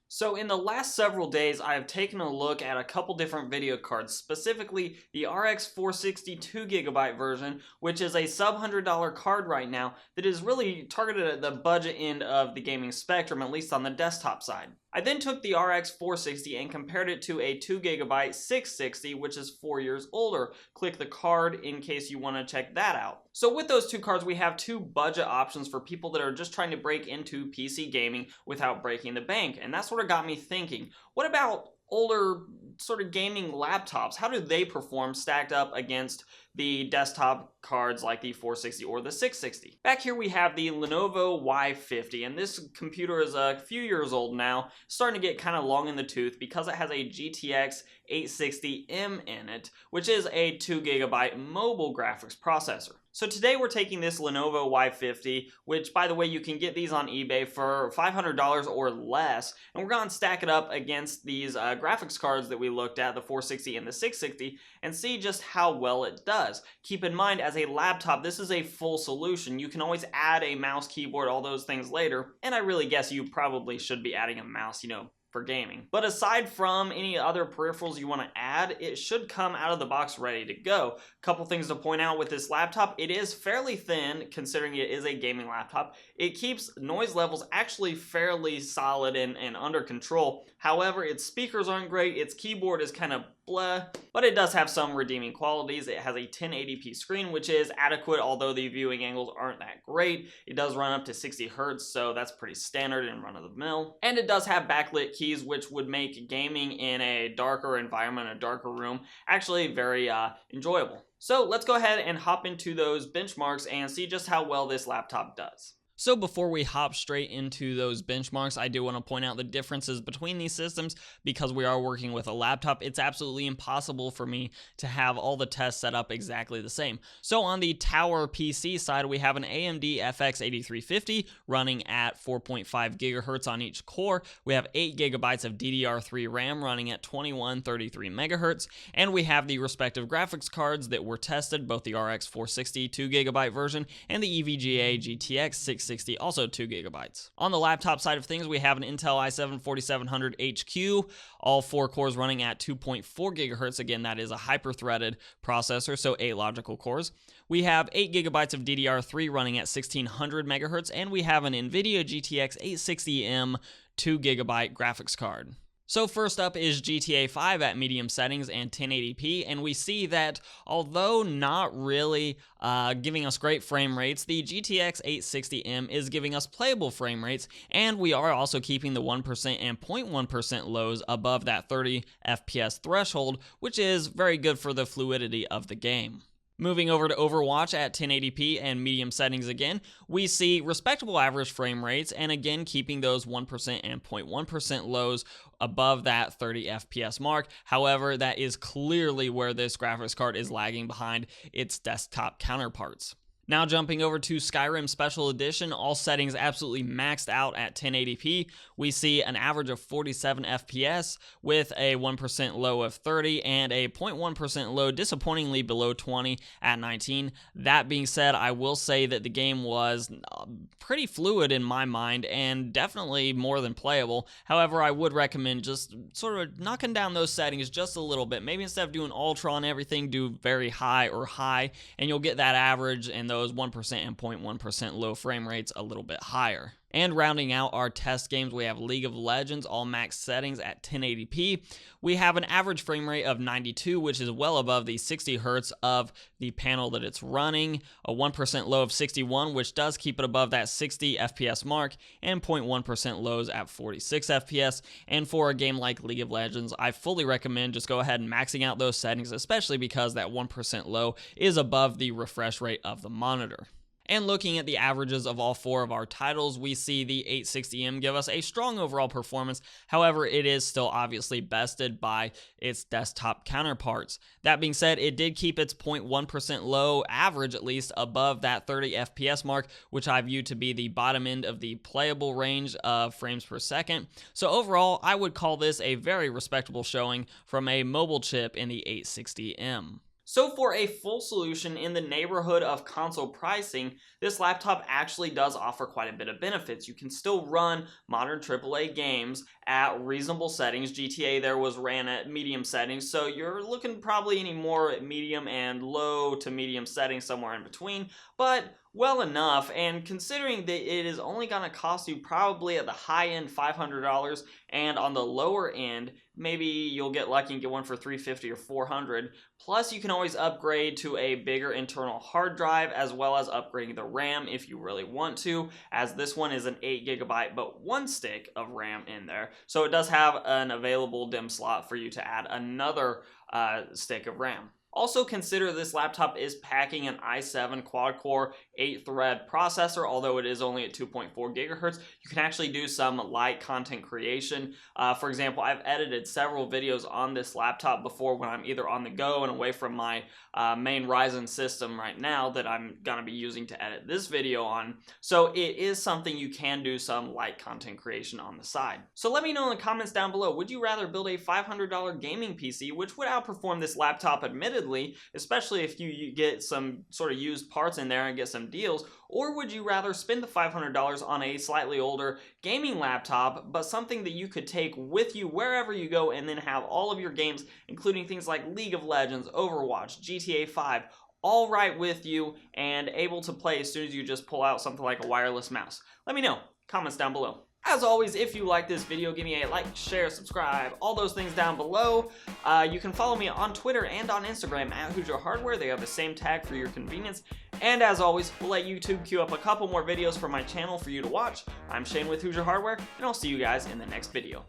So in the last several days, I have taken a look at a couple different video cards, specifically the RX 460 2GB version, which is a sub $100 card right now that is really targeted at the budget end of the gaming spectrum, at least on the desktop side. I then took the RX 460 and compared it to a 2GB 660, which is 4 years older. Click the card in case you want to check that out. So with those two cards, we have two budget options for people that are just trying to break into PC gaming without breaking the bank, and that sort of got me thinking, what about older sort of gaming laptops? How do they perform stacked up against the desktop cards like the 460 or the 660? Back here we have the Lenovo Y50, and this computer is a few years old now, starting to get kind of long in the tooth because it has a GTX 860M in it, which is a 2GB mobile graphics processor. So today we're taking this Lenovo Y50, which by the way you can get these on eBay for $500 or less, and we're going to stack it up against these graphics cards that we looked at, the 460 and the 660, and see just how well it does. Keep in mind, as a laptop, this is a full solution. You can always add a mouse, keyboard, all those things later, and I really guess you probably should be adding a mouse, for gaming. But aside from any other peripherals you want to add, it should come out of the box ready to go. Couple things to point out with this laptop: it is fairly thin considering it is a gaming laptop. It keeps noise levels actually fairly solid and under control. However, its speakers aren't great, its keyboard is kind of blah, but it does have some redeeming qualities. It has a 1080p screen, which is adequate, although the viewing angles aren't that great. It does run up to 60 Hertz, so that's pretty standard and run-of-the-mill. And it does have backlit keys, which would make gaming in a darker environment, a darker room, actually very enjoyable. So let's go ahead and hop into those benchmarks and see just how well this laptop does. So before we hop straight into those benchmarks, I do want to point out the differences between these systems. Because we are working with a laptop, it's absolutely impossible for me to have all the tests set up exactly the same. So on the Tower PC side, we have an AMD FX 8350 running at 4.5 gigahertz on each core. We have 8 gigabytes of DDR3 RAM running at 2133 megahertz, and we have the respective graphics cards that were tested, both the RX 460 2GB version and the EVGA GTX 660, also 2 gigabytes. On the laptop side of things, we have an Intel i7-4700HQ, all 4 cores running at 2.4 gigahertz. Again, that is a hyper-threaded processor, so 8 logical cores. We have 8 gigabytes of DDR3 running at 1600 megahertz, and we have an NVIDIA GTX 860M 2 gigabyte graphics card. So first up is GTA 5 at medium settings and 1080p, and we see that although not really giving us great frame rates, the GTX 860M is giving us playable frame rates, and we are also keeping the 1% and 0.1% lows above that 30 FPS threshold, which is very good for the fluidity of the game. Moving over to Overwatch at 1080p and medium settings again, we see respectable average frame rates, and again keeping those 1% and 0.1% lows above that 30 FPS mark. However, that is clearly where this graphics card is lagging behind its desktop counterparts. Now jumping over to Skyrim Special Edition, all settings absolutely maxed out at 1080p. We see an average of 47 FPS with a 1% low of 30 and a 0.1% low disappointingly below 20 at 19. That being said, I will say that the game was pretty fluid in my mind and definitely more than playable. However, I would recommend just sort of knocking down those settings just a little bit. Maybe instead of doing ultra on everything, do very high or high, and you'll get that average and those 1% and 0.1% low frame rates a little bit higher. And rounding out our test games, we have League of Legends, all max settings at 1080p. We have an average frame rate of 92, which is well above the 60 Hertz of the panel that it's running. A 1% low of 61, which does keep it above that 60 FPS mark, and 0.1% lows at 46 FPS. And for a game like League of Legends, I fully recommend just go ahead and maxing out those settings, especially because that 1% low is above the refresh rate of the monitor. And looking at the averages of all 4 of our titles, we see the 860M give us a strong overall performance. However, it is still obviously bested by its desktop counterparts. That being said, it did keep its 0.1% low average, at least, above that 30 FPS mark, which I view to be the bottom end of the playable range of frames per second. So overall, I would call this a very respectable showing from a mobile chip in the 860M. So for a full solution in the neighborhood of console pricing, this laptop actually does offer quite a bit of benefits. You can still run modern AAA games at reasonable settings. GTA there was ran at medium settings, so you're looking probably any more at medium and low to medium settings, somewhere in between, but well enough. And considering that it is only going to cost you probably at the high end $500, and on the lower end maybe you'll get lucky and get one for $350 or $400. Plus you can always upgrade to a bigger internal hard drive, as well as upgrading the RAM if you really want to, as this one is an 8GB but one stick of RAM in there, so it does have an available DIMM slot for you to add another stick of RAM. Also consider this laptop is packing an i7 quad-core 8-thread processor. Although it is only at 2.4 gigahertz, you can actually do some light content creation. For example, I've edited several videos on this laptop before when I'm either on the go and away from my main Ryzen system right now that I'm going to be using to edit this video on. So it is something you can do some light content creation on the side. So let me know in the comments down below, would you rather build a $500 gaming PC, which would outperform this laptop admittedly, especially if you get some sort of used parts in there and get some deals, or would you rather spend the $500 on a slightly older gaming laptop, but something that you could take with you wherever you go and then have all of your games, including things like League of Legends, Overwatch, GTA 5, all right with you and able to play as soon as you just pull out something like a wireless mouse? Let me know. Comments down below. As always, if you like this video, give me a like, share, subscribe, all those things down below. You can follow me on Twitter and on Instagram at Hoosier Hardware. They have the same tag for your convenience. And as always, we'll let YouTube queue up a couple more videos for my channel for you to watch. I'm Shane with Hoosier Hardware, and I'll see you guys in the next video.